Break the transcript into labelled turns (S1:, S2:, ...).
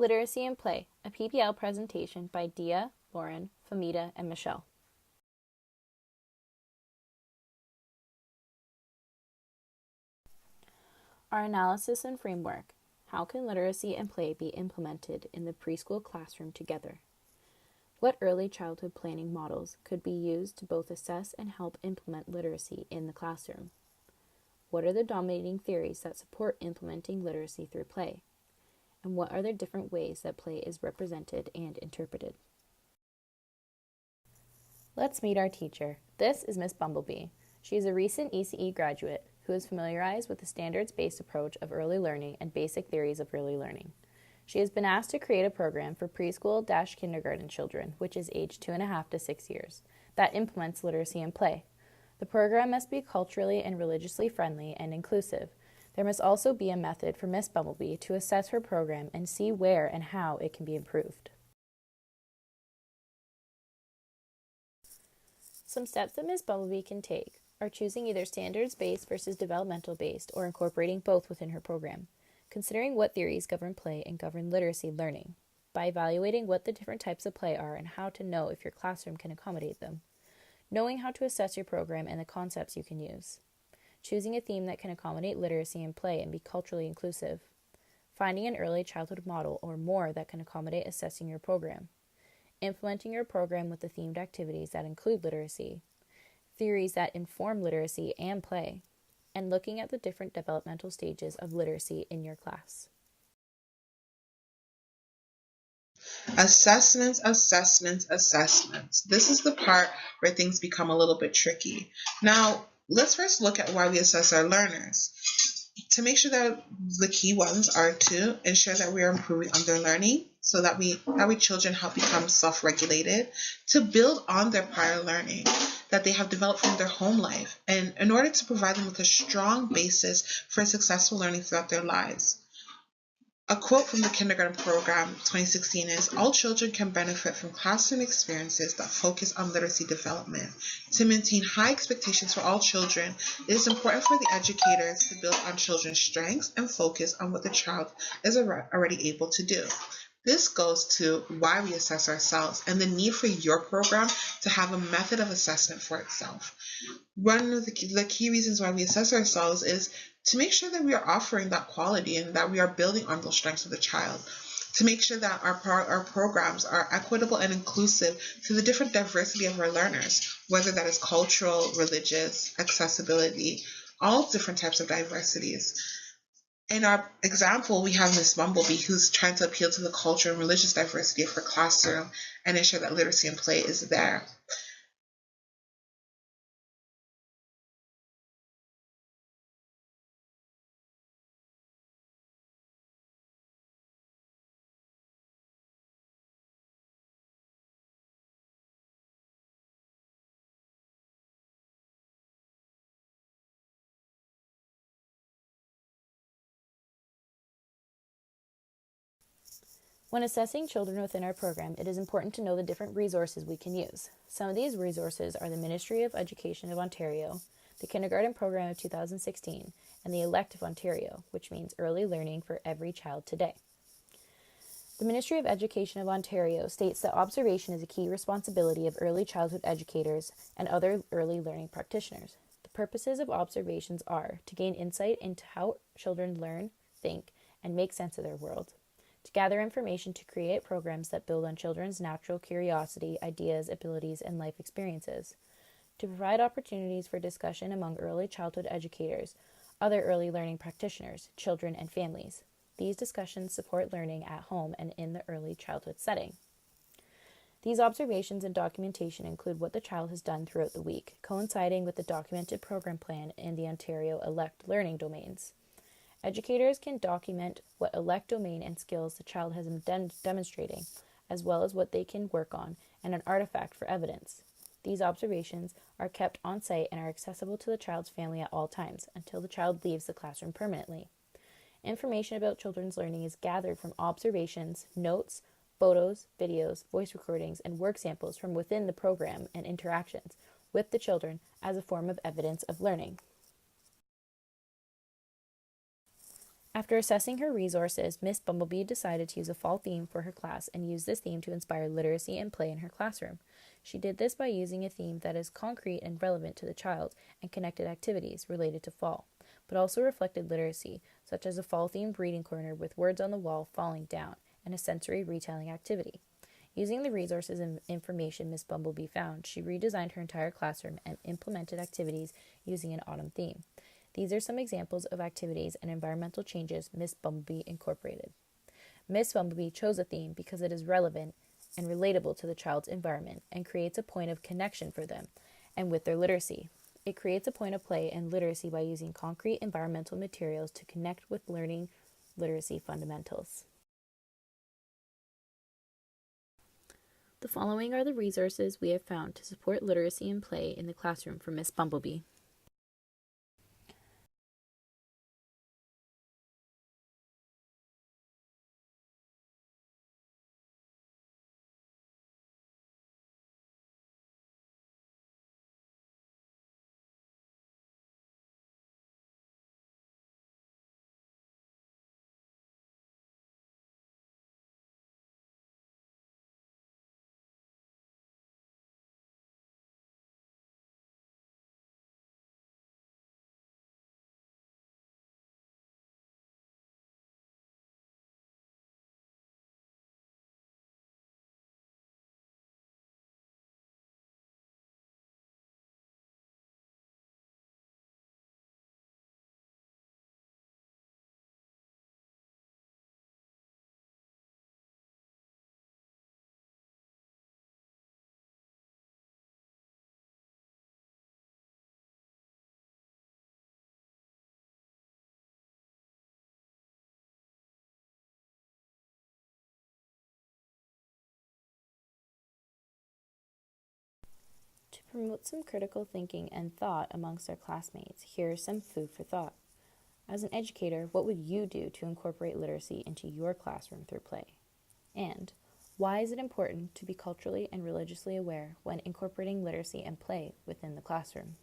S1: Literacy and Play, a PBL presentation by Diya, Lauren, Fahmeda, and Michelle. Our analysis and framework. How can literacy and play be implemented in the preschool classroom together? What early childhood planning models could be used to both assess and help implement literacy in the classroom? What are the dominating theories that support implementing literacy through play? And what are the different ways that play is represented and interpreted? Let's meet our teacher. This is Miss Bumblebee. She is a recent ECE graduate who is familiarized with the standards-based approach of early learning and basic theories of early learning. She has been asked to create a program for preschool-kindergarten children, which is aged 2.5 to 6 years, that implements literacy and play. The program must be culturally and religiously friendly and inclusive. There must also be a method for Miss Bumblebee to assess her program and see where and how it can be improved. Some steps that Miss Bumblebee can take are choosing either standards-based versus developmental-based or incorporating both within her program, considering what theories govern play and govern literacy learning, by evaluating what the different types of play are and how to know if your classroom can accommodate them, knowing how to assess your program and the concepts you can use, choosing a theme that can accommodate literacy and play and be culturally inclusive, finding an early childhood model or more that can accommodate assessing your program, implementing your program with the themed activities that include literacy, theories that inform literacy and play, and looking at the different developmental stages of literacy in your class.
S2: Assessments, assessments, assessments. This is the part where things become a little bit tricky. Now, let's first look at why we assess our learners. To make sure that the key ones are to ensure that we are improving on their learning so that we children help become self-regulated, to build on their prior learning that they have developed from their home life, and in order to provide them with a strong basis for successful learning throughout their lives. A quote from the kindergarten program 2016 is, "All children can benefit from classroom experiences that focus on literacy development. To maintain high expectations for all children, it is important for the educators to build on children's strengths and focus on what the child is already able to do." This goes to why we assess ourselves and the need for your program to have a method of assessment for itself. One of the key reasons why we assess ourselves is to make sure that we are offering that quality and that we are building on those strengths of the child, to make sure that our programs are equitable and inclusive to the different diversity of our learners, whether that is cultural, religious, accessibility, all different types of diversities. In our example, we have Miss Bumblebee, who's trying to appeal to the cultural and religious diversity of her classroom and ensure that literacy and play is there.
S1: When assessing children within our program, it is important to know the different resources we can use. Some of these resources are the Ministry of Education of Ontario, the Kindergarten Program of 2016, and the Elective Ontario, which means early learning for every child today. The Ministry of Education of Ontario states that observation is a key responsibility of early childhood educators and other early learning practitioners. The purposes of observations are to gain insight into how children learn, think, and make sense of their world, to gather information to create programs that build on children's natural curiosity, ideas, abilities, and life experiences, to provide opportunities for discussion among early childhood educators, other early learning practitioners, children, and families. These discussions support learning at home and in the early childhood setting. These observations and documentation include what the child has done throughout the week, coinciding with the documented program plan in the Ontario Elect Learning domains. Educators can document what elect domain and skills the child has been demonstrating, as well as what they can work on, and an artifact for evidence. These observations are kept on site and are accessible to the child's family at all times, until the child leaves the classroom permanently. Information about children's learning is gathered from observations, notes, photos, videos, voice recordings, and work samples from within the program and interactions with the children as a form of evidence of learning. After assessing her resources, Miss Bumblebee decided to use a fall theme for her class and use this theme to inspire literacy and play in her classroom. She did this by using a theme that is concrete and relevant to the child and connected activities related to fall, but also reflected literacy, such as a fall-themed reading corner with words on the wall falling down and a sensory retelling activity. Using the resources and information Miss Bumblebee found, she redesigned her entire classroom and implemented activities using an autumn theme. These are some examples of activities and environmental changes Miss Bumblebee incorporated. Miss Bumblebee chose a theme because it is relevant and relatable to the child's environment and creates a point of connection for them and with their literacy. It creates a point of play and literacy by using concrete environmental materials to connect with learning literacy fundamentals. The following are the resources we have found to support literacy and play in the classroom for Miss Bumblebee. To promote some critical thinking and thought amongst our classmates, here is some food for thought. As an educator, what would you do to incorporate literacy into your classroom through play? And why is it important to be culturally and religiously aware when incorporating literacy and play within the classroom?